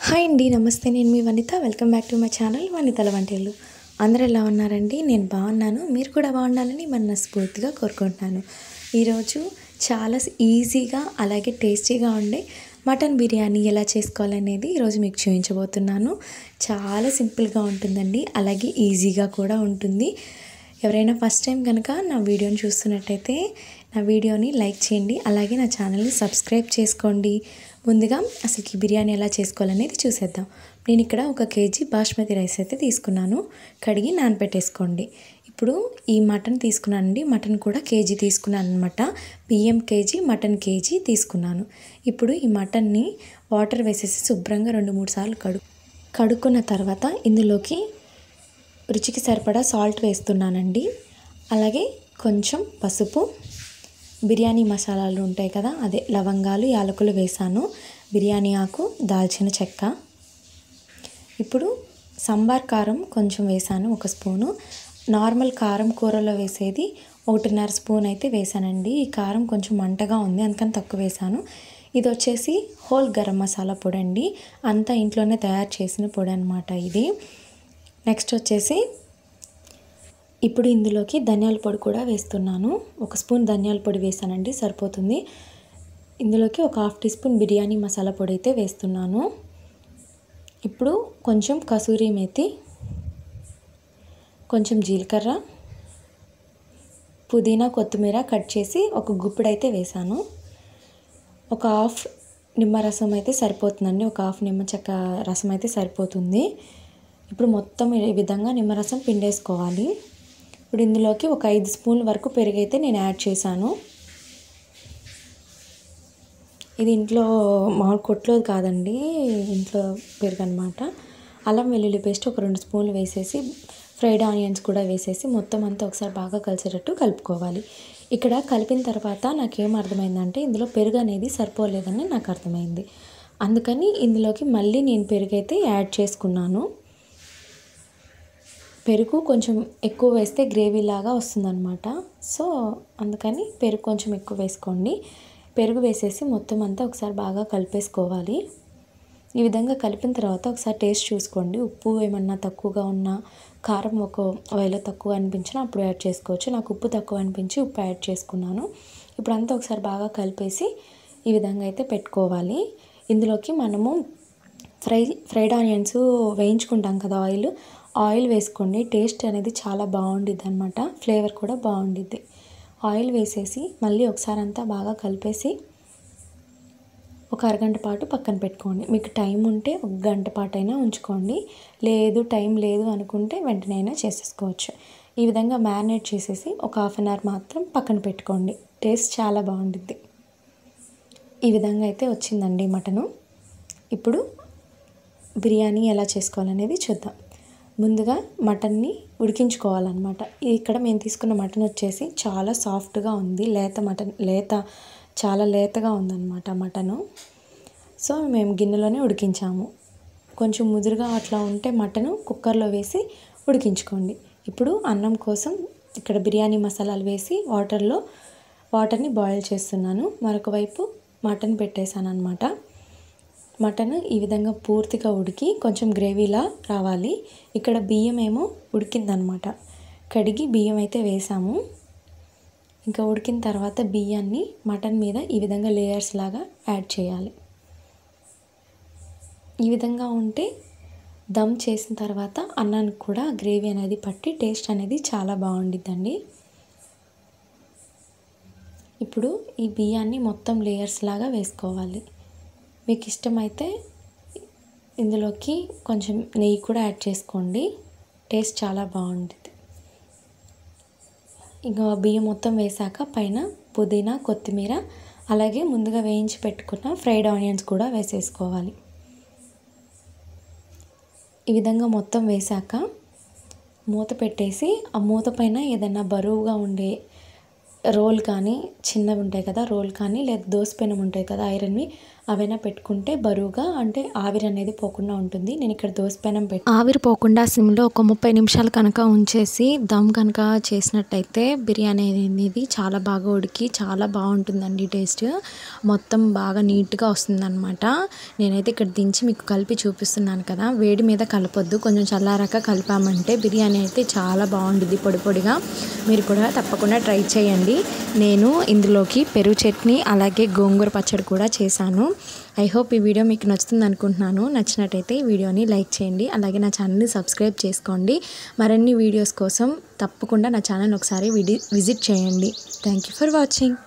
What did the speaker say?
Hi అండి, నమస్తే. నేను మీ Vanitha. Welcome back to my channel వనితల వంటిల్లు. అందరూ ఎలా ఉన్నారండి? నేను బాగున్నాను. మీరు కూడా బాగుండాలని మనస్ఫూర్తిగా కోరుకుంటున్నాను. ఈరోజు చాలా ఈజీగా అలాగే టేస్టీగా ఉండే మటన్ బిర్యానీ ఎలా చేసుకోవాలనేది ఈరోజు మీకు చూపించబోతున్నాను. చాలా సింపుల్గా ఉంటుందండి, అలాగే ఈజీగా కూడా ఉంటుంది. ఎవరైనా ఫస్ట్ టైం కనుక నా వీడియోని చూస్తున్నట్టయితే నా వీడియోని లైక్ చేయండి, అలాగే నా ఛానల్ని సబ్స్క్రైబ్ చేసుకోండి. ముందుగా అసలు ఈ బిర్యానీ ఎలా చేసుకోవాలనేది చూసేద్దాం. నేను ఇక్కడ 1 కేజీ బాస్మతి రైస్ అయితే తీసుకున్నాను. కడిగి నానబెట్టేసుకోండి. ఇప్పుడు ఈ మటన్ తీసుకున్నానండి. మటన్ కూడా కేజీ తీసుకున్నాను అనమాట. బియ్యం కేజీ, మటన్ కేజీ తీసుకున్నాను. ఇప్పుడు ఈ మటన్ని వాటర్ వేసేసి శుభ్రంగా 2-3 సార్లు కడుక్కున్న తర్వాత ఇందులోకి రుచికి సరిపడా సాల్ట్ వేస్తున్నానండి. అలాగే కొంచెం పసుపు, బిర్యానీ మసాలాలు ఉంటాయి కదా, అదే లవంగాలు, యాలకులు వేసాను, బిర్యానీ ఆకు, దాల్చిన చెక్క. ఇప్పుడు సాంబార్ కారం కొంచెం వేసాను, 1 స్పూను. నార్మల్ కారం కూరలో వేసేది 1.5 స్పూన్ అయితే వేసానండి. ఈ కారం కొంచెం మంటగా ఉంది, అందుకని తక్కువ వేసాను. ఇది వచ్చేసి హోల్ గరం మసాలా పొడి అండి, అంతా ఇంట్లోనే తయారు చేసిన పొడి అనమాట ఇది. నెక్స్ట్ వచ్చేసి ఇప్పుడు ఇందులోకి ధనియాల పొడి కూడా వేస్తున్నాను. 1 స్పూన్ ధనియాల పొడి వేసానండి, సరిపోతుంది. ఇందులోకి 1/2 టీ స్పూన్ బిర్యానీ మసాలా పొడి అయితే వేస్తున్నాను. ఇప్పుడు కొంచెం కసూరి మేతి, కొంచెం జీలకర్ర, పుదీనా, కొత్తిమీర కట్ చేసి 1 గుప్పెడు అయితే వేసాను. 1/2 నిమ్మరసం అయితే సరిపోతుందండి, 1/2 నిమ్మ చెక్క రసం అయితే సరిపోతుంది. ఇప్పుడు మొత్తం ఈ విధంగా నిమ్మరసం పిండేసుకోవాలి. ఇప్పుడు ఇందులోకి 5 స్పూన్ల వరకు పెరుగు అయితే నేను యాడ్ చేశాను. ఇది ఇంట్లో మామూలు కొట్లోది కాదండి, ఇంట్లో పెరుగు అనమాట. అల్లం వెల్లుల్లి పేస్ట్ 2 స్పూన్లు వేసేసి, ఫ్రైడ్ ఆనియన్స్ కూడా వేసేసి మొత్తం అంతా ఒకసారి బాగా కలిసేటట్టు కలుపుకోవాలి. ఇక్కడ కలిపిన తర్వాత నాకేం అర్థమైందంటే ఇందులో పెరుగు అనేది సరిపోలేదని నాకు అర్థమైంది. అందుకని ఇందులోకి మళ్ళీ నేను పెరుగు అయితే యాడ్ చేసుకున్నాను. పెరుగు కొంచెం ఎక్కువ వేస్తే గ్రేవీ లాగా వస్తుందన్నమాట. సో అందుకని పెరుగు కొంచెం ఎక్కువ వేసుకోండి. పెరుగు వేసేసి మొత్తం అంతా ఒకసారి బాగా కలిపేసుకోవాలి. ఈ విధంగా కలిపిన తర్వాత ఒకసారి టేస్ట్ చూసుకోండి. ఉప్పు ఏమన్నా తక్కువగా ఉన్నా, కారం ఒకవేళ తక్కువ అనిపించినా అప్పుడు యాడ్ చేసుకోవచ్చు. నాకు ఉప్పు తక్కువ అనిపించి ఉప్పు యాడ్ చేసుకున్నాను. ఇప్పుడు అంతా ఒకసారి బాగా కలిపేసి ఈ విధంగా అయితే పెట్టుకోవాలి. ఇందులోకి మనము ఫ్రైడ్ ఆనియన్స్ వేయించుకుంటాం కదా, ఆయిల్ వేసుకోండి. టేస్ట్ అనేది చాలా బాగుండిద్ది అనమాట, ఫ్లేవర్ కూడా బాగుండిద్ది. ఆయిల్ వేసేసి మళ్ళీ ఒకసారి అంతా బాగా కలిపేసి ఒక అరగంట పాటు పక్కన పెట్టుకోండి. మీకు టైం ఉంటే 1 గంట పాటు అయినా ఉంచుకోండి, లేదు టైం లేదు అనుకుంటే వెంటనే అయినా చేసేసుకోవచ్చు. ఈ విధంగా మ్యారినేట్ చేసేసి ఒక 1/2 అవర్ మాత్రం పక్కన పెట్టుకోండి. టేస్ట్ చాలా బాగుండిద్ది. ఈ విధంగా అయితే వచ్చిందండి మటను. ఇప్పుడు బిర్యానీ ఎలా చేసుకోవాలనేది చూద్దాం. ముందుగా మటన్ని ఉడికించుకోవాలన్నమాట. ఇక్కడ మేము తీసుకున్న మటన్ వచ్చేసి చాలా సాఫ్ట్గా ఉంది, చాలా లేతగా ఉందన్నమాట మటను. సో మేము గిన్నెలోనే ఉడికించాము. కొంచెం ముదురుగా అట్లా ఉంటే మటను కుక్కర్లో వేసి ఉడికించుకోండి. ఇప్పుడు అన్నం కోసం ఇక్కడ బిర్యానీ మసాలాలు వేసి వాటర్ని బాయిల్ చేస్తున్నాను. మరొక వైపు మటన్ పెట్టేశాను అనమాట. మటన్ ఈ విధంగా పూర్తిగా ఉడికి కొంచెం గ్రేవీలా రావాలి. ఇక్కడ బియ్యం ఏమో ఉడికిందనమాట, కడిగి బియ్యం అయితే వేసాము. ఇంకా ఉడికిన తర్వాత బియ్యాన్ని మటన్ మీద ఈ విధంగా లేయర్స్ లాగా యాడ్ చేయాలి. ఈ విధంగా ఉంటే దమ్ చేసిన తర్వాత అన్నానికి కూడా గ్రేవీ అనేది పట్టి టేస్ట్ అనేది చాలా బాగుండిద్దండి. ఇప్పుడు ఈ బియ్యాన్ని మొత్తం లేయర్స్ లాగా వేసుకోవాలి. మీకు ఇష్టమైతే ఇందులోకి కొంచెం నెయ్యి కూడా యాడ్ చేసుకోండి, టేస్ట్ చాలా బాగుంటుంది. ఇంకా బియ్యం మొత్తం వేసాక పైన పుదీనా, కొత్తిమీర, అలాగే ముందుగా వేయించి పెట్టుకున్న ఫ్రైడ్ ఆనియన్స్ కూడా వేసేసుకోవాలి. ఈ విధంగా మొత్తం వేసాక మూత పెట్టేసి ఆ మూత పైన ఏదైనా బరువుగా ఉండే రోల్ కానీ, చిన్నవి ఉంటాయి కదా రోల్ కానీ, లేదా దోస పెనం ఉంటాయి కదా ఐరన్వి, అవైనా పెట్టుకుంటే బరువుగా అంటే ఆవిరి అనేది పోకుండా ఉంటుంది. నేను ఇక్కడ దోస పెనం ఆవిరి పోకుండా సిమ్లో ఒక 30 నిమిషాలు కనుక ఉంచేసి దమ్ కనుక చేసినట్టయితే బిర్యానీ అనేది చాలా బాగా ఉడికి చాలా బాగుంటుందండి. టేస్ట్ మొత్తం బాగా నీట్గా వస్తుందన్నమాట. నేనైతే ఇక్కడ దించి మీకు కలిపి చూపిస్తున్నాను కదా. వేడి మీద కలపొద్దు, కొంచెం చల్లారాక కలిపామంటే బిర్యానీ అయితే చాలా బాగుంటుంది పొడి పొడిగా. మీరు కూడా తప్పకుండా ట్రై చేయండి. నేను ఇందులోకి పెరుగు చట్నీ అలాగే గోంగూర పచ్చడి కూడా చేశాను. ఐ హోప్ ఈ వీడియో మీకు నచ్చుతుంది అనుకుంటున్నాను. నచ్చినట్టయితే ఈ వీడియోని లైక్ చేయండి, అలాగే నా ఛానల్ని సబ్స్క్రైబ్ చేసుకోండి. మరిన్ని వీడియోస్ కోసం తప్పకుండా నా ఛానల్ ఒకసారి విజిట్ చేయండి. Thank you for watching.